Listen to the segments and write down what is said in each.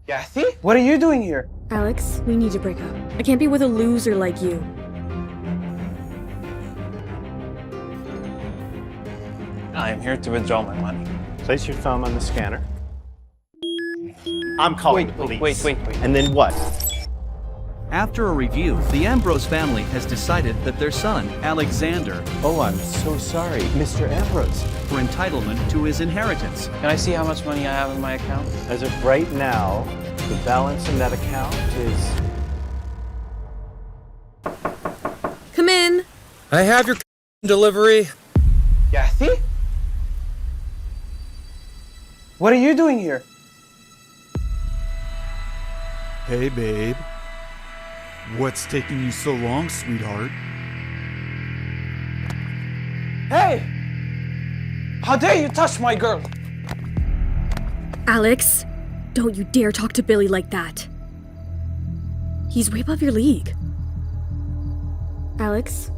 Kathy? What are you doing here? Alex, we need to break up. I can't be with a loser like you. I'm here to withdraw my money. Place your thumb on the scanner. I'm calling the police. Wait. And then what? After a review, the Ambrose family has decided that their son, Alexander, Oh, I'm so sorry, Mr. Ambrose. for entitlement to his inheritance. Can I see how much money I have in my account? As of right now, the balance in that account is... Come in. I have your delivery. Kathy? What are you doing here? Hey, babe. What's taking you so long, sweetheart? Hey! How dare you touch my girl? Alex, don't you dare talk to Billy like that. He's way above your league. Alex,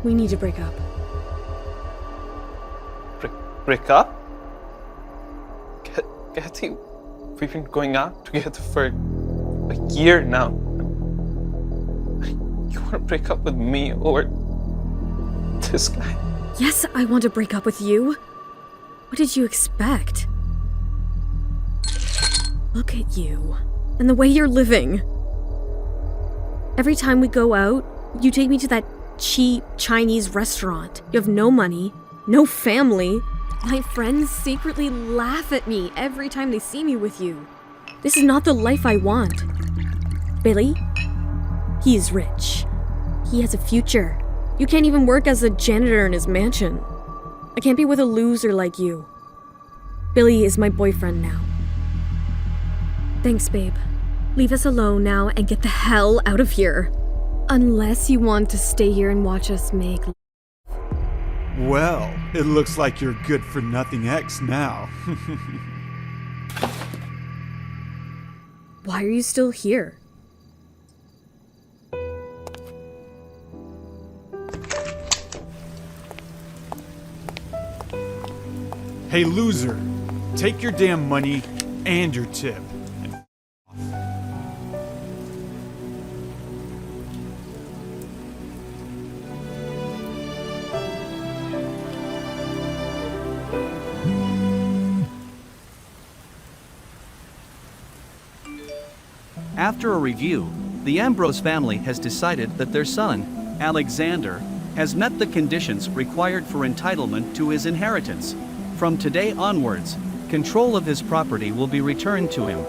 we need to break up. Break up? Kathy, we've been going out together for a year now. You want to break up with me or this guy? Yes, I want to break up with you. What did you expect? Look at you, and the way you're living. Every time we go out, you take me to that cheap Chinese restaurant. You have no money, no family. My friends secretly laugh at me every time they see me with you. This is not the life I want. Billy, he is rich. He has a future. You can't even work as a janitor in his mansion. I can't be with a loser like you. Billy is my boyfriend now. Thanks, babe. Leave us alone now and get the hell out of here. Unless you want to stay here and watch us make... Well, it looks like you're good for nothing X now. Why are you still here? Hey, loser. Take your damn money and your tip. After a review, the Ambrose family has decided that their son, Alexander, has met the conditions required for entitlement to his inheritance. From today onwards, control of his property will be returned to him.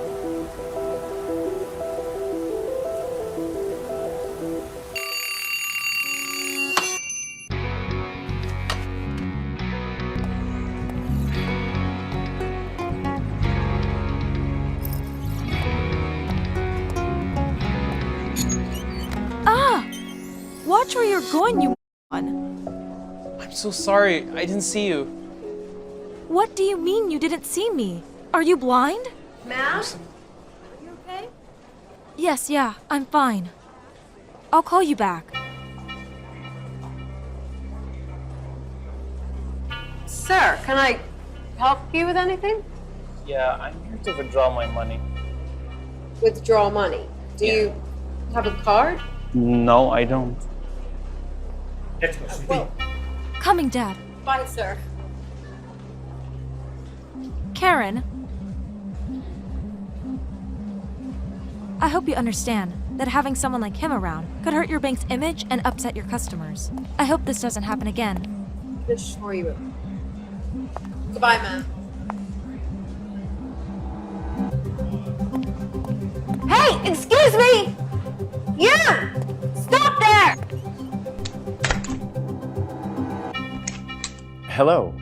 Watch where you're going, you on. I'm so sorry. I didn't see you. What do you mean you didn't see me? Are you blind? Ma'am? Are you okay? Yes, yeah, I'm fine. I'll call you back. Sir, can I help you with anything? Yeah, I'm here to withdraw my money. Withdraw money. Do you have a card? No, I don't. Well, Coming, Dad. bye, sir. Karen. I hope you understand that having someone like him around could hurt your bank's image and upset your customers. I hope this doesn't happen again. I can assure you it won't. Goodbye, ma'am. Hey, excuse me! You! Stop there! Hello.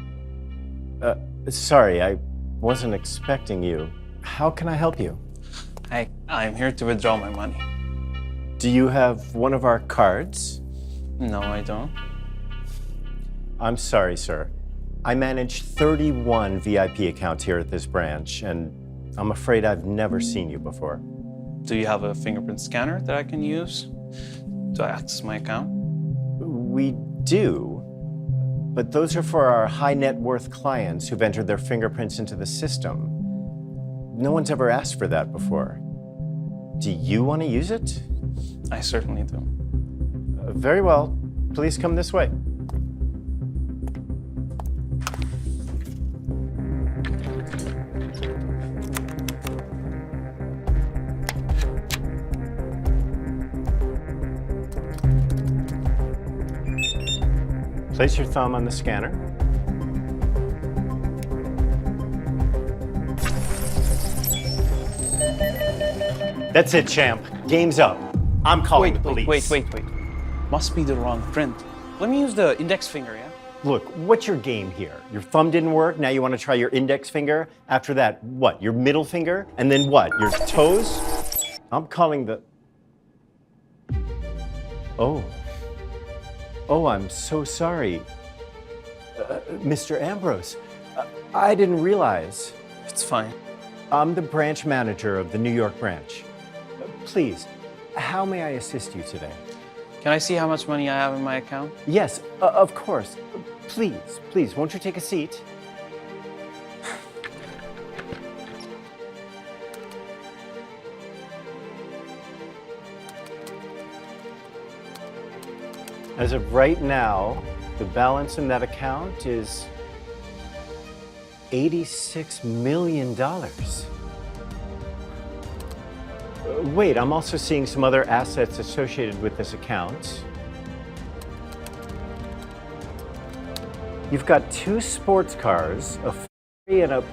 Sorry, I wasn't expecting you. How can I help you? I'm here to withdraw my money. Do you have one of our cards? No, I don't. I'm sorry, sir. I manage 31 VIP accounts here at this branch, and I'm afraid I've never seen you before. Do you have a fingerprint scanner that I can use to access my account? We do, but those are for our high net worth clients who've entered their fingerprints into the system. No one's ever asked for that before. Do you want to use it? I certainly do. Very well. Please come this way. Place your thumb on the scanner. That's it, champ. Game's up. I'm calling the police. Wait. Must be the wrong print. Let me use the index finger, yeah? Look, what's your game here? Your thumb didn't work, now you want to try your index finger? After that, what? Your middle finger? And then what? Your toes? I'm calling the... Oh, I'm so sorry. Mr. Ambrose, I didn't realize. It's fine. I'm the branch manager of the New York branch. Please, how may I assist you today? Can I see how much money I have in my account? Yes, of course. Please, won't you take a seat? As of right now, the balance in that account is $86 million. Wait, I'm also seeing some other assets associated with this account. You've got 2 sports cars, a Ferrari and a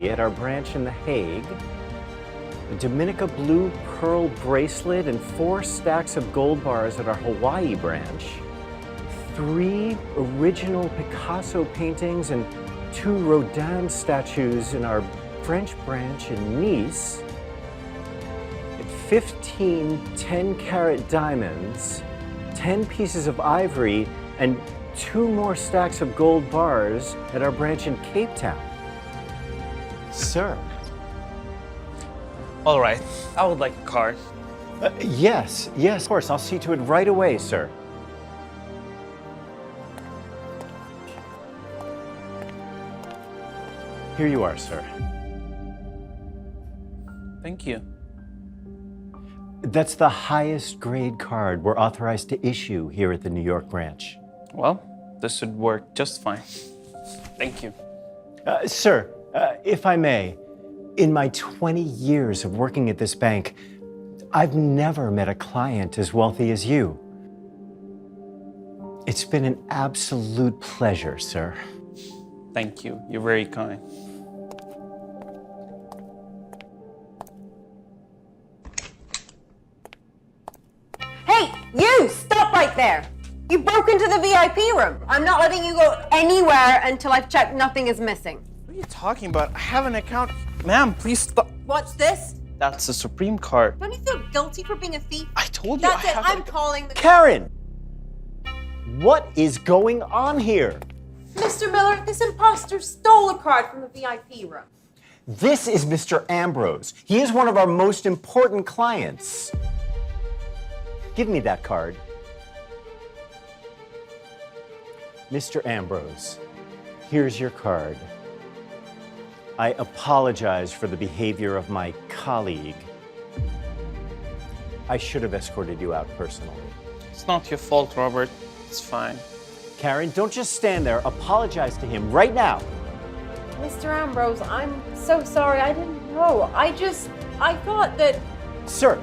at our branch in The Hague, a Dominica blue pearl bracelet, and 4 stacks of gold bars at our Hawaii branch, 3 original Picasso paintings and 2 Rodin statues in our French branch in Nice, 15 10-carat diamonds, 10 pieces of ivory, and 2 more stacks of gold bars at our branch in Cape Town. Sir. All right, I would like a card. Yes, of course. I'll see to it right away, sir. Here you are, sir. Thank you. That's the highest grade card we're authorized to issue here at the New York branch. Well, this should work just fine. Thank you. Sir, if I may, in my 20 years of working at this bank, I've never met a client as wealthy as you. It's been an absolute pleasure, sir. Thank you. You're very kind. Hey, you! Stop right there! You broke into the VIP room. I'm not letting you go anywhere until I've checked nothing is missing. What are you talking about? I have an account. Ma'am, please stop. What's this? That's the Supreme card. Don't you feel guilty for being a thief? I told you That's I it. have I'm an- calling the... Karen! What is going on here? Mr. Miller, this imposter stole a card from the VIP room. This is Mr. Ambrose. He is one of our most important clients. Give me that card. Mr. Ambrose, here's your card. I apologize for the behavior of my colleague. I should have escorted you out personally. It's not your fault, Robert. It's fine. Karen, don't just stand there. Apologize to him right now. Mr. Ambrose, I'm so sorry. I didn't know. I thought that... Sir,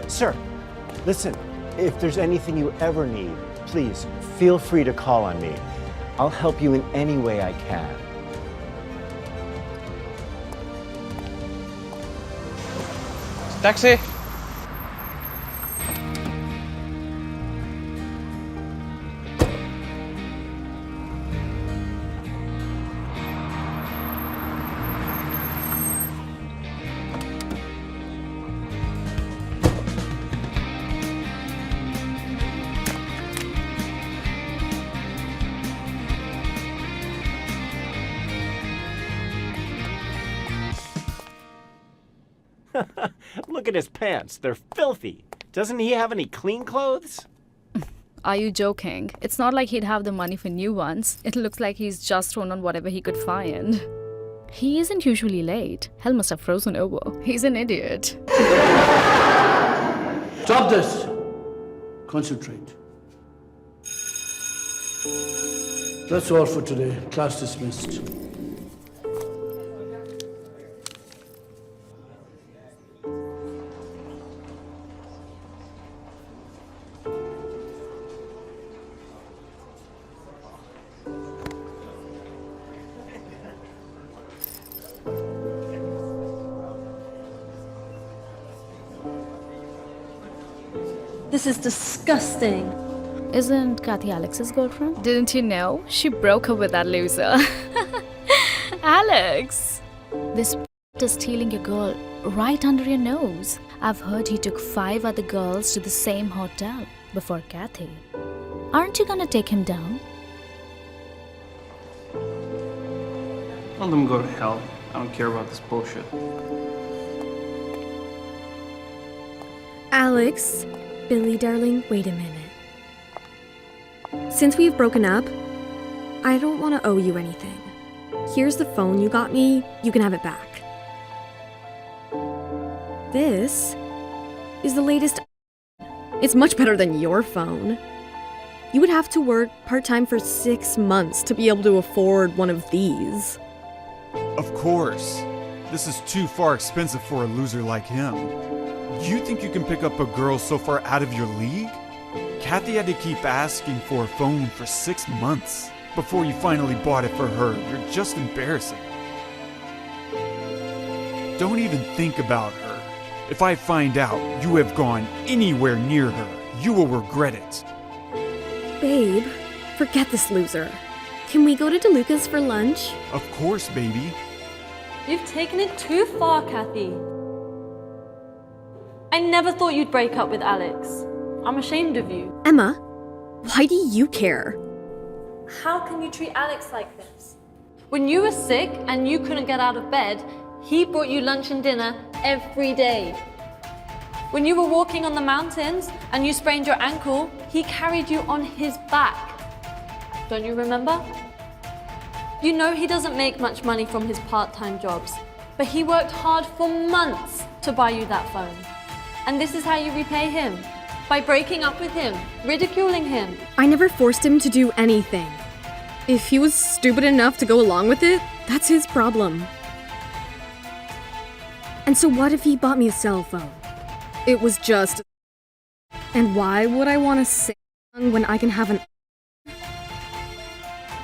listen. If there's anything you ever need, please feel free to call on me. I'll help you in any way I can. Taxi! Look at his pants. They're filthy. Doesn't he have any clean clothes? Are you joking? It's not like he'd have the money for new ones. It looks like he's just thrown on whatever he could find. He isn't usually late. Hell must have frozen over. He's an idiot. Stop this! Concentrate. That's all for today. Class dismissed. This is disgusting. Isn't Kathy Alex's girlfriend? Didn't you know? She broke up with that loser. Alex! This is stealing your girl right under your nose. I've heard he took 5 other girls to the same hotel before Kathy. Aren't you gonna take him down? Let them go to hell. I don't care about this bullshit. Alex, Billy darling, wait a minute. Since we've broken up, I don't want to owe you anything. Here's the phone you got me, you can have it back. This is the latest. It's much better than your phone. You would have to work part-time for 6 months to be able to afford one of these. Of course. This is too far expensive for a loser like him. You think you can pick up a girl so far out of your league? Kathy had to keep asking for a phone for 6 months before you finally bought it for her. You're just embarrassing. Don't even think about her. If I find out you have gone anywhere near her, you will regret it. Babe, forget this loser. Can we go to DeLuca's for lunch? Of course, baby. You've taken it too far, Kathy. I never thought you'd break up with Alex. I'm ashamed of you. Emma, why do you care? How can you treat Alex like this? When you were sick and you couldn't get out of bed, he brought you lunch and dinner every day. When you were walking on the mountains and you sprained your ankle, he carried you on his back. Don't you remember? You know he doesn't make much money from his part-time jobs, but he worked hard for months to buy you that phone. And this is how you repay him. By breaking up with him, ridiculing him. I never forced him to do anything. If he was stupid enough to go along with it, that's his problem. And so what if he bought me a cell phone? It was just... And why would I want a Samsung when I can have an...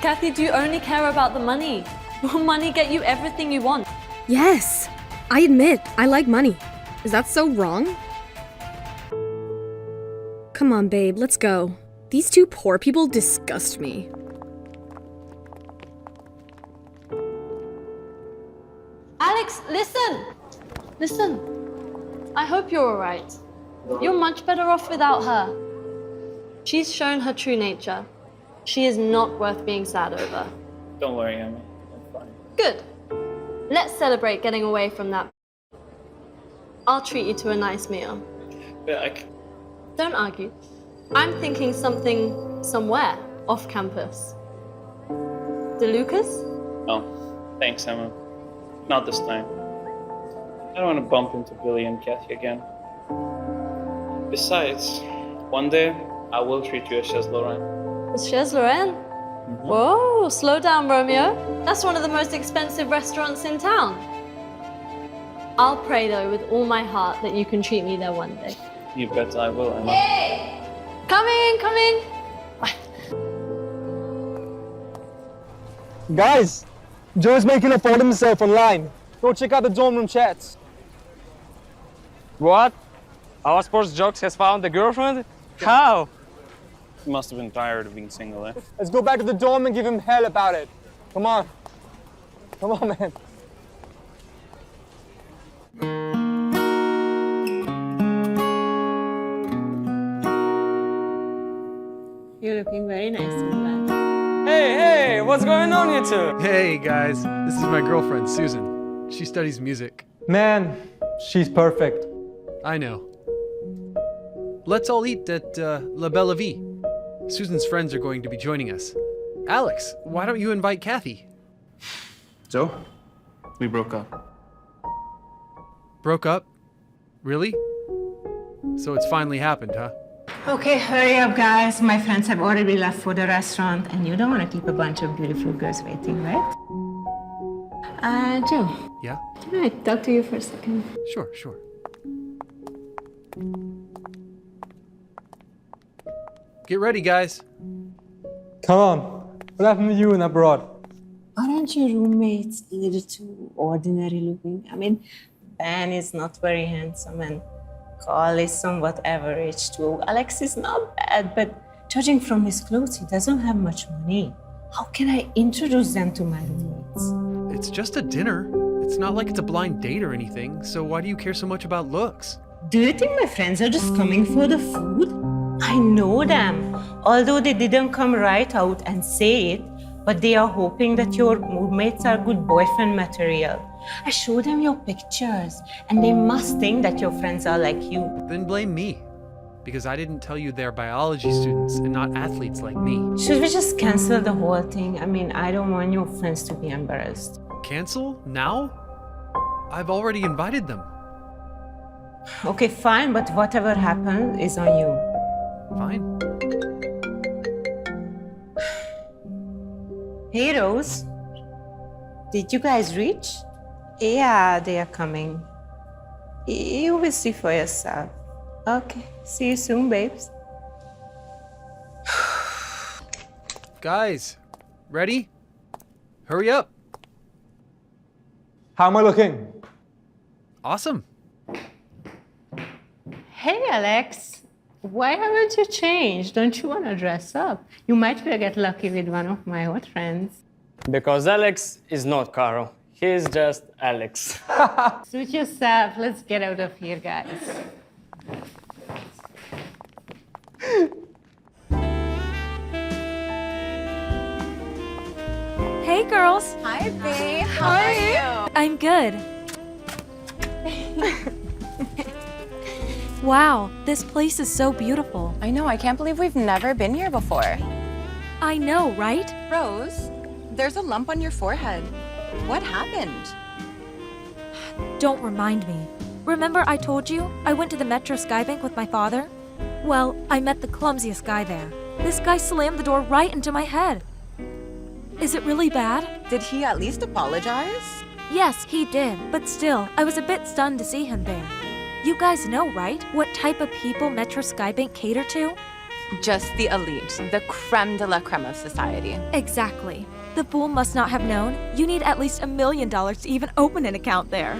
Kathy, do you only care about the money? Will money get you everything you want? Yes! I admit, I like money. Is that so wrong? Come on, babe, let's go. These two poor people disgust me. Alex, listen! Listen. I hope you're alright. You're much better off without her. She's shown her true nature. She is not worth being sad over. Don't worry, Emma. I'm fine. Good. Let's celebrate getting away from that. I'll treat you to a nice meal. Yeah, Don't argue. I'm thinking something somewhere off campus. DeLuca's? No, thanks, Emma. Not this time. I don't want to bump into Billy and Kathy again. Besides, one day I will treat you as Chez Laurent. Chez Laurent? Whoa, slow down, Romeo. That's one of the most expensive restaurants in town. I'll pray, though, with all my heart that you can treat me there one day. You bet I will, Emma. Hey! Coming, coming! Guys, Joe's making a phone of himself online. Go check out the dorm room chats. What? Our sports jocks has found a girlfriend? How? He must have been tired of being single, eh? Let's go back to the dorm and give him hell about it. Come on. Come on, man. You're looking very nice in that. Hey, what's going on here two? Hey guys, this is my girlfriend, Susan. She studies music. Man, she's perfect. I know. Let's all eat at La Belle Vie. Susan's friends are going to be joining us. Alex, why don't you invite Kathy? So? We broke up. Broke up? Really? So it's finally happened, huh? Okay, hurry up, guys. My friends have already left for the restaurant, and you don't want to keep a bunch of beautiful girls waiting, right? Joe. Yeah? Can I talk to you for a second? Sure, sure. Get ready, guys. Come on. What happened to you in abroad? Aren't your roommates a little too ordinary looking? I mean, Ben is not very handsome, and Carl is somewhat average too. Alex is not bad, but judging from his clothes, he doesn't have much money. How can I introduce them to my roommates? It's just a dinner. It's not like it's a blind date or anything, so why do you care so much about looks? Do you think my friends are just coming for the food? I know them, although they didn't come right out and say it, but they are hoping that your roommates are good boyfriend material. I showed them your pictures, and they must think that your friends are like you. Then blame me, because I didn't tell you they're biology students and not athletes like me. Should we just cancel the whole thing? I mean, I don't want your friends to be embarrassed. Cancel? Now? I've already invited them. Okay, fine, but whatever happened is on you. Fine. Hey, Rose. Did you guys reach? Yeah, they are coming. You will see for yourself. Okay, see you soon, babes. Guys, ready? Hurry up. How am I looking? Awesome. Hey, Alex. Why haven't you changed? Don't you want to dress up? You might will get lucky with one of my hot friends. Because Alex is not Carl. He's just Alex. Suit yourself. Let's get out of here, guys. Hey, girls. Hi, babe. How are you? I'm good. Wow, this place is so beautiful. I know. I can't believe we've never been here before. I know, right? Rose, there's a lump on your forehead. What happened? Don't remind me. Remember I told you I went to the Metro Skybank with my father? Well, I met the clumsiest guy there. This guy slammed the door right into my head. Is it really bad? Did he at least apologize? Yes, he did, but still, I was a bit stunned to see him there. You guys know, right? What type of people Metro Skybank cater to? Just the elite, the creme de la creme of society. Exactly. The fool must not have known you need at least $1 million to even open an account there.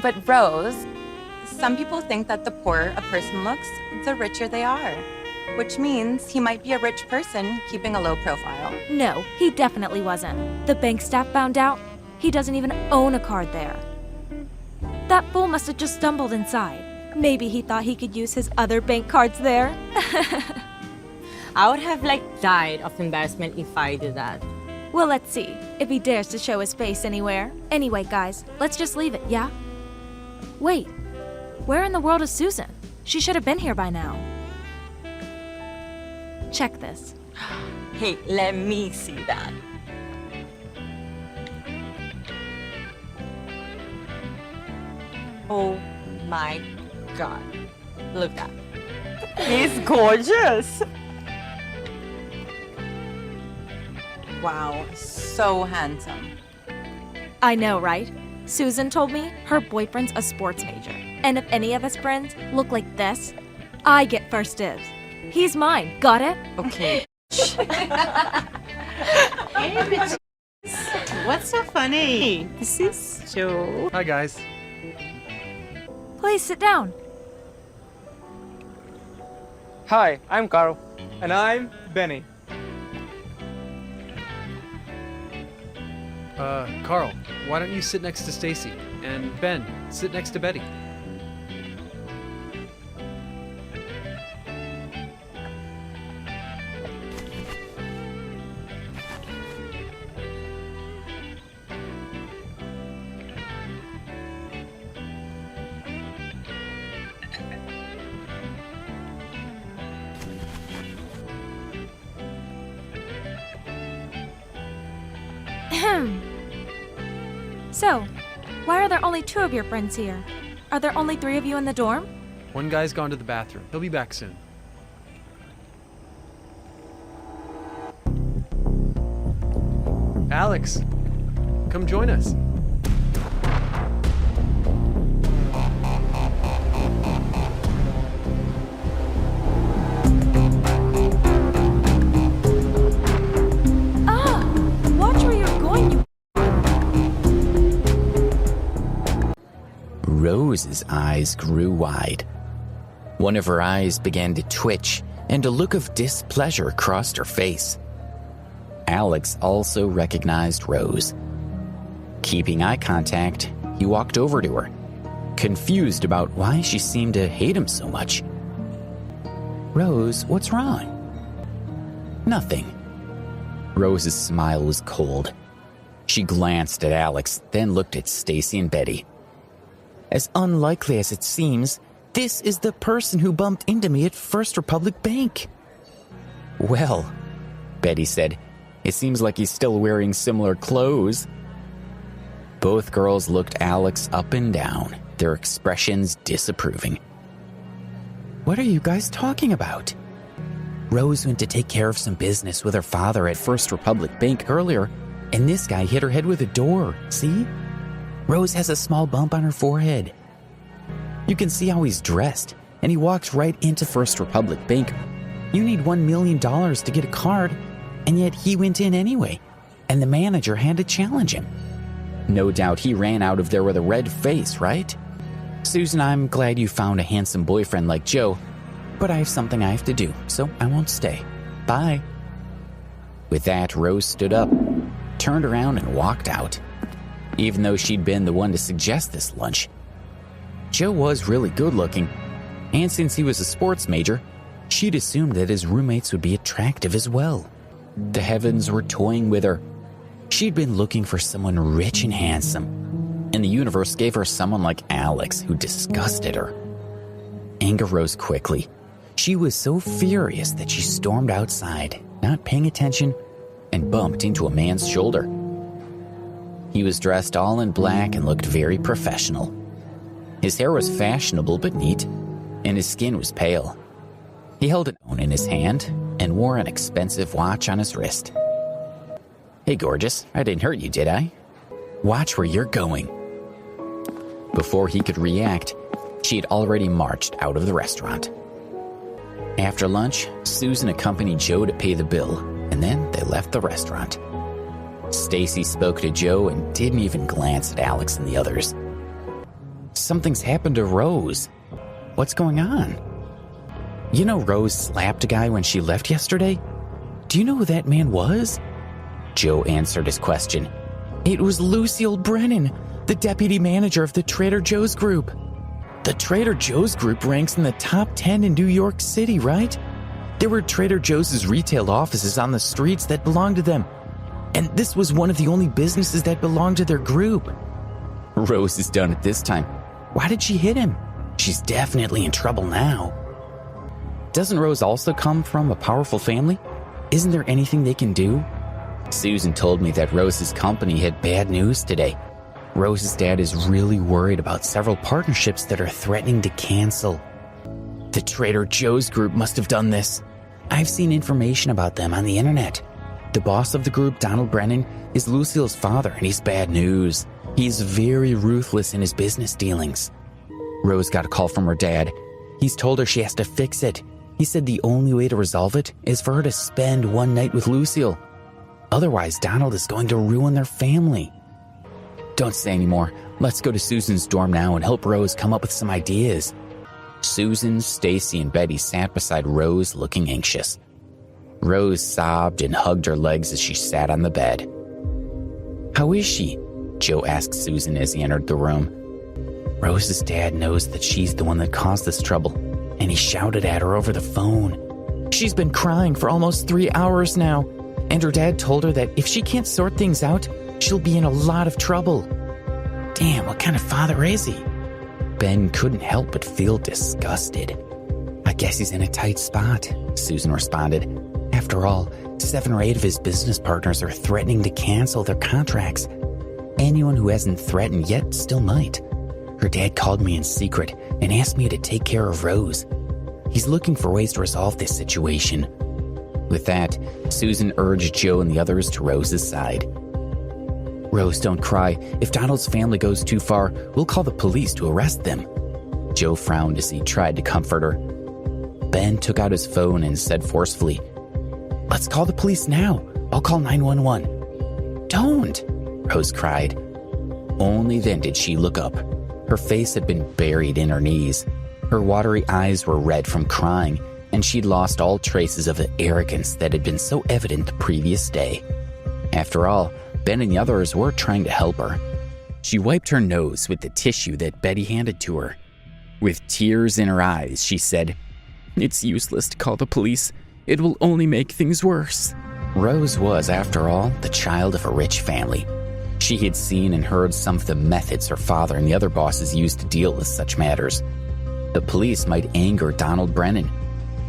But Rose, some people think that the poorer a person looks, the richer they are. Which means he might be a rich person keeping a low profile. No, he definitely wasn't. The bank staff found out he doesn't even own a card there. That fool must have just stumbled inside. Maybe he thought he could use his other bank cards there. I would have, died of embarrassment if I did that. Well, let's see if he dares to show his face anywhere. Anyway, guys, let's just leave it, yeah? Wait, where in the world is Susan? She should have been here by now. Check this. Hey, let me see that. Oh my God. Look at that. He's gorgeous. Wow, so handsome. I know, right? Susan told me her boyfriend's a sports major. And if any of his friends look like this, I get first dibs. He's mine. Got it? Okay. Hey, bitch. What's so funny? This is Joe. Hi, guys. Please sit down. Hi, I'm Carl. And I'm Benny. Carl, why don't you sit next to Stacy? And Ben, sit next to Betty. So, why are there only 2 of your friends here? Are there only 3 of you in the dorm? One guy's gone to the bathroom. He'll be back soon. Alex, come join us. Watch where you're going, you... Rose's eyes grew wide. One of her eyes began to twitch, and a look of displeasure crossed her face. Alex also recognized Rose. Keeping eye contact, he walked over to her, confused about why she seemed to hate him so much. "Rose, what's wrong?" "Nothing." Rose's smile was cold. She glanced at Alex, then looked at Stacy and Betty. "As unlikely as it seems, this is the person who bumped into me at First Republic Bank." "Well," Betty said, "it seems like he's still wearing similar clothes." Both girls looked Alex up and down, their expressions disapproving. "What are you guys talking about?" "Rose went to take care of some business with her father at First Republic Bank earlier, and this guy hit her head with a door, see? Rose has a small bump on her forehead. You can see how he's dressed, and he walked right into First Republic Bank. You need $1 million to get a card, and yet he went in anyway, and the manager had to challenge him. No doubt he ran out of there with a red face, right? Susan, I'm glad you found a handsome boyfriend like Joe, but I have something I have to do, so I won't stay. Bye." With that, Rose stood up, turned around, and walked out, even though she'd been the one to suggest this lunch. Joe was really good looking, and since he was a sports major, she'd assumed that his roommates would be attractive as well. The heavens were toying with her. She'd been looking for someone rich and handsome, and the universe gave her someone like Alex who disgusted her. Anger rose quickly. She was so furious that she stormed outside, not paying attention, and bumped into a man's shoulder. He was dressed all in black and looked very professional. His hair was fashionable but neat, and his skin was pale. He held a phone in his hand and wore an expensive watch on his wrist. "Hey, gorgeous, I didn't hurt you, did I? Watch where you're going." Before he could react, she had already marched out of the restaurant. After lunch, Susan accompanied Joe to pay the bill, and then they left the restaurant. Stacy spoke to Joe and didn't even glance at Alex and the others. "Something's happened to Rose. What's going on?" "You know Rose slapped a guy when she left yesterday? Do you know who that man was?" Joe answered his question. "It was Lucille Brennan, the deputy manager of the Trader Joe's Group. The Trader Joe's Group ranks in the top 10 in New York City, right? There were Trader Joe's retail offices on the streets that belonged to them, and this was one of the only businesses that belonged to their group. Rose is done at this time. Why did she hit him? She's definitely in trouble now. Doesn't Rose also come from a powerful family? Isn't there anything they can do?" Susan told me that Rose's company had bad news today. Rose's dad is really worried about several partnerships that are threatening to cancel. The Trader Joe's Group must have done this. I've seen information about them on the internet. The boss of the group, Donald Brennan, is Lucille's father, and he's bad news. He's very ruthless in his business dealings. Rose got a call from her dad. He's told her she has to fix it. He said the only way to resolve it is for her to spend one night with Lucille. Otherwise, Donald is going to ruin their family. Don't say any more. Let's go to Susan's dorm now and help Rose come up with some ideas. Susan, Stacy, and Betty sat beside Rose looking anxious. Rose sobbed and hugged her legs as she sat on the bed. "How is she?" Joe asked Susan as he entered the room. Rose's dad knows that she's the one that caused this trouble, and he shouted at her over the phone. She's been crying for almost 3 hours now, and her dad told her that if she can't sort things out, she'll be in a lot of trouble. Damn, what kind of father is he? Ben couldn't help but feel disgusted. I guess he's in a tight spot, Susan responded. After all, 7 or 8 of his business partners are threatening to cancel their contracts. Anyone who hasn't threatened yet still might. Her dad called me in secret and asked me to take care of Rose. He's looking for ways to resolve this situation. With that, Susan urged Joe and the others to Rose's side. Rose, don't cry. If Donald's family goes too far, we'll call the police to arrest them. Joe frowned as he tried to comfort her. Ben took out his phone and said forcefully, "Let's call the police now. I'll call 911. Don't, Rose cried. Only then did she look up. Her face had been buried in her knees. Her watery eyes were red from crying, and she'd lost all traces of the arrogance that had been so evident the previous day. After all, Ben and the others were trying to help her. She wiped her nose with the tissue that Betty handed to her. With tears in her eyes, she said, "It's useless to call the police. It will only make things worse." Rose was, after all, the child of a rich family. She had seen and heard some of the methods her father and the other bosses used to deal with such matters. The police might anger Donald Brennan.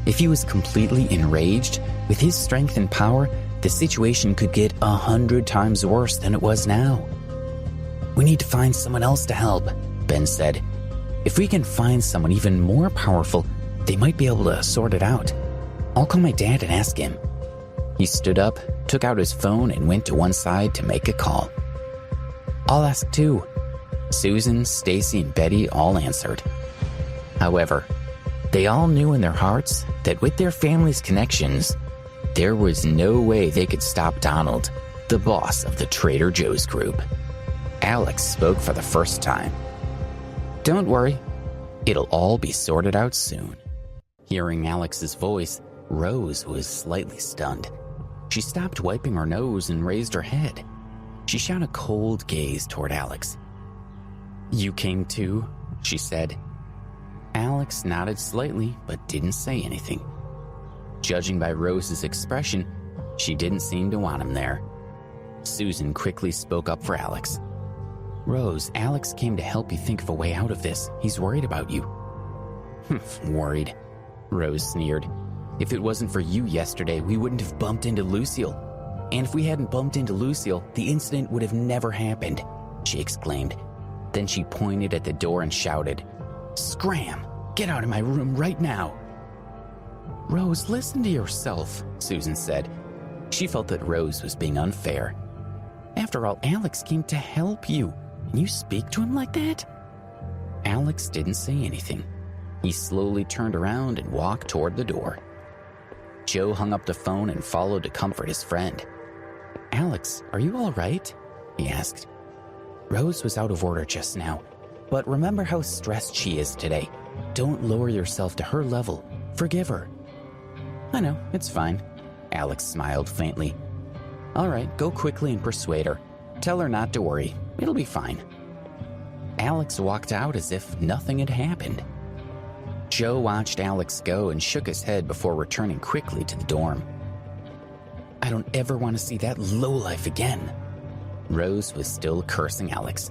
If he was completely enraged, with his strength and power, the situation could get 100 times worse than it was now. "We need to find someone else to help," Ben said. "If we can find someone even more powerful, they might be able to sort it out. I'll call my dad and ask him." He stood up, took out his phone, and went to one side to make a call. "I'll ask too." Susan, Stacy, and Betty all answered. However, they all knew in their hearts that with their family's connections, there was no way they could stop Donald, the boss of the Trader Joe's group. Alex spoke for the first time. "Don't worry, it'll all be sorted out soon." Hearing Alex's voice, Rose was slightly stunned. She stopped wiping her nose and raised her head. She shot a cold gaze toward Alex. "You came too?" she said. Alex nodded slightly but didn't say anything. Judging by Rose's expression, she didn't seem to want him there. Susan quickly spoke up for Alex. "Rose, Alex came to help you think of a way out of this. He's worried about you." "Worried," Rose sneered. "If it wasn't for you yesterday, we wouldn't have bumped into Lucille. And if we hadn't bumped into Lucille, the incident would have never happened," she exclaimed. Then she pointed at the door and shouted, "Scram! Get out of my room right now!" "Rose, listen to yourself," Susan said. She felt that Rose was being unfair. "After all, Alex came to help you, and you speak to him like that?" Alex didn't say anything. He slowly turned around and walked toward the door. Joe hung up the phone and followed to comfort his friend. "Alex, are you all right?" he asked. "Rose was out of order just now, but remember how stressed she is today. Don't lower yourself to her level. Forgive her." "I know, it's fine." Alex smiled faintly. "All right, go quickly and persuade her. Tell her not to worry. It'll be fine." Alex walked out as if nothing had happened. Joe watched Alex go and shook his head before returning quickly to the dorm. "I don't ever want to see that lowlife again." Rose was still cursing Alex.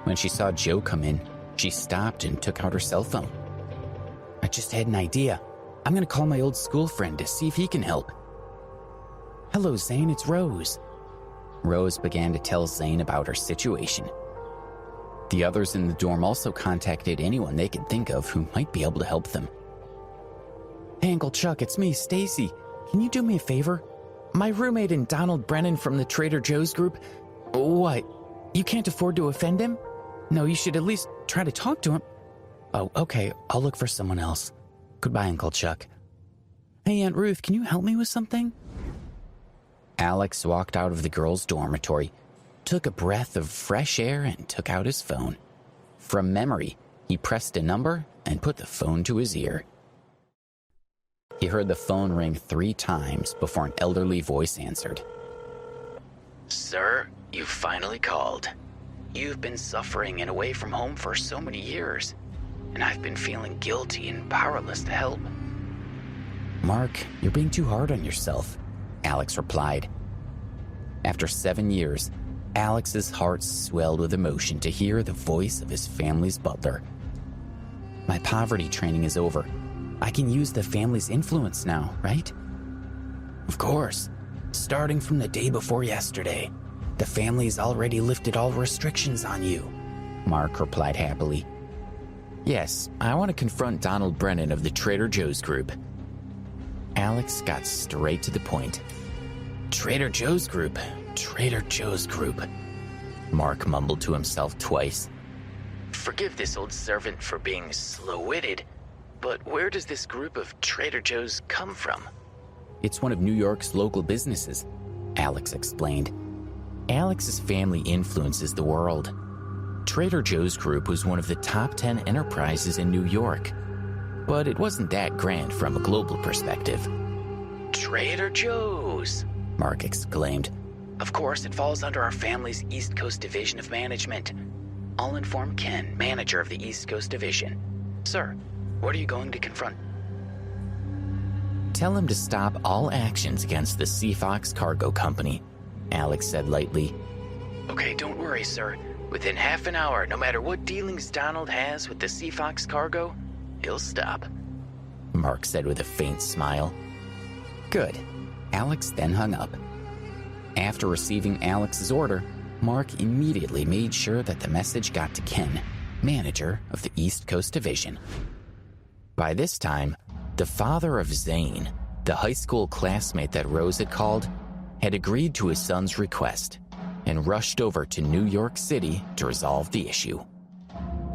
When she saw Joe come in, she stopped and took out her cell phone. "I just had an idea. I'm going to call my old school friend to see if he can help." "Hello, Zane, it's Rose." Rose began to tell Zane about her situation. The others in the dorm also contacted anyone they could think of who might be able to help them. "Hey, Uncle Chuck, it's me, Stacy. Can you do me a favor? My roommate and Donald Brennan from the Trader Joe's group." "What? You can't afford to offend him?" "No, you should at least try to talk to him." "Oh, okay, I'll look for someone else. Goodbye, Uncle Chuck." "Hey, Aunt Ruth, can you help me with something?" Alex walked out of the girls' dormitory, took a breath of fresh air, and took out his phone. From memory, he pressed a number and put the phone to his ear. He heard the phone ring 3 times before an elderly voice answered. "Sir, you finally called. You've been suffering and away from home for so many years, and I've been feeling guilty and powerless to help." "Mark, you're being too hard on yourself," Alex replied. After 7 years, Alex's heart swelled with emotion to hear the voice of his family's butler. "My poverty training is over. I can use the family's influence now, right?" "Of course, starting from the day before yesterday. The family's already lifted all restrictions on you, Mark replied happily. Yes, I want to confront Donald Brennan of the Trader Joe's Group. Alex got straight to the point. Trader Joe's Group, Trader Joe's Group. Mark mumbled to himself twice. Forgive this old servant for being slow-witted, but where does this group of Trader Joe's come from? It's one of New York's local businesses, Alex explained. Alex's family influences the world. Trader Joe's Group was one of the top 10 enterprises in New York, but it wasn't that grand from a global perspective. Trader Joe's, Mark exclaimed. Of course, it falls under our family's East Coast Division of Management. I'll inform Ken, manager of the East Coast Division. Sir, what are you going to confront? Tell him to stop all actions against the Seafox Cargo Company, Alex said lightly. Okay, don't worry, sir. Within half an hour, no matter what dealings Donald has with the Seafox Cargo, he'll stop, Mark said with a faint smile. Good. Alex then hung up. After receiving Alex's order, Mark immediately made sure that the message got to Ken, manager of the East Coast Division. By this time, the father of Zane, the high school classmate that Rose had called, had agreed to his son's request and rushed over to New York City to resolve the issue.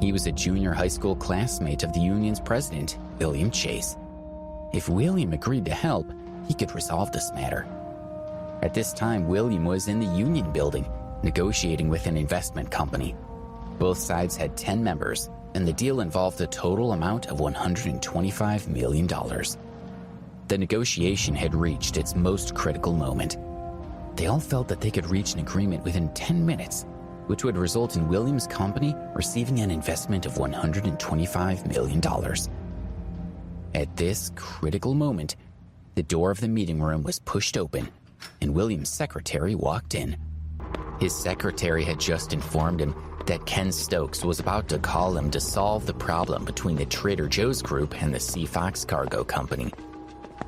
He was a junior high school classmate of the union's president, William Chase. If William agreed to help, he could resolve this matter. At this time, William was in the union building, negotiating with an investment company. Both sides had 10 members, and the deal involved a total amount of $125 million. The negotiation had reached its most critical moment. They all felt that they could reach an agreement within 10 minutes, which would result in William's company receiving an investment of $125 million. At this critical moment, the door of the meeting room was pushed open, and William's secretary walked in. His secretary had just informed him that Ken Stokes was about to call him to solve the problem between the Trader Joe's Group and the Seafox Cargo Company.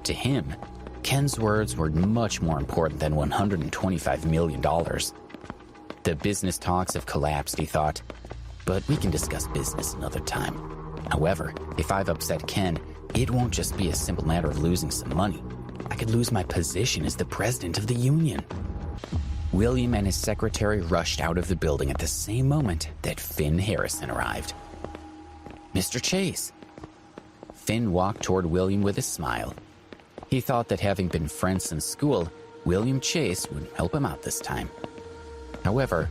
To him, Ken's words were much more important than $125 million. The business talks have collapsed, he thought, but we can discuss business another time. However, if I've upset Ken, it won't just be a simple matter of losing some money. I could lose my position as the president of the union. William and his secretary rushed out of the building at the same moment that Finn Harrison arrived. Mr. Chase. Finn walked toward William with a smile. He thought that having been friends since school, William Chase would help him out this time. However,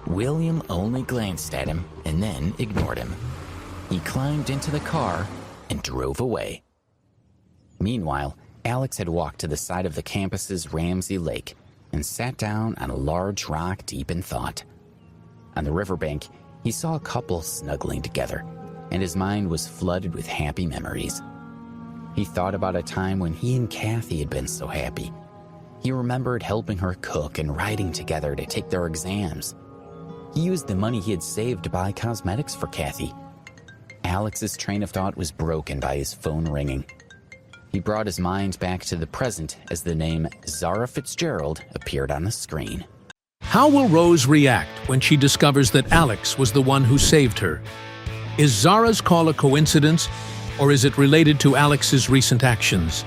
William only glanced at him and then ignored him. He climbed into the car and drove away. Meanwhile, Alex had walked to the side of the campus's Ramsey Lake and sat down on a large rock deep in thought. On the riverbank, he saw a couple snuggling together, and his mind was flooded with happy memories. He thought about a time when he and Kathy had been so happy. He remembered helping her cook and riding together to take their exams. He used the money he had saved to buy cosmetics for Kathy. Alex's train of thought was broken by his phone ringing. He brought his mind back to the present as the name Zara Fitzgerald appeared on the screen. How will Rose react when she discovers that Alex was the one who saved her? Is Zara's call a coincidence, or is it related to Alex's recent actions?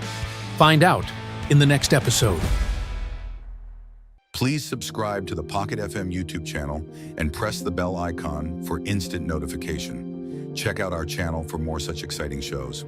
Find out in the next episode. Please subscribe to the Pocket FM YouTube channel and press the bell icon for instant notification. Check out our channel for more such exciting shows.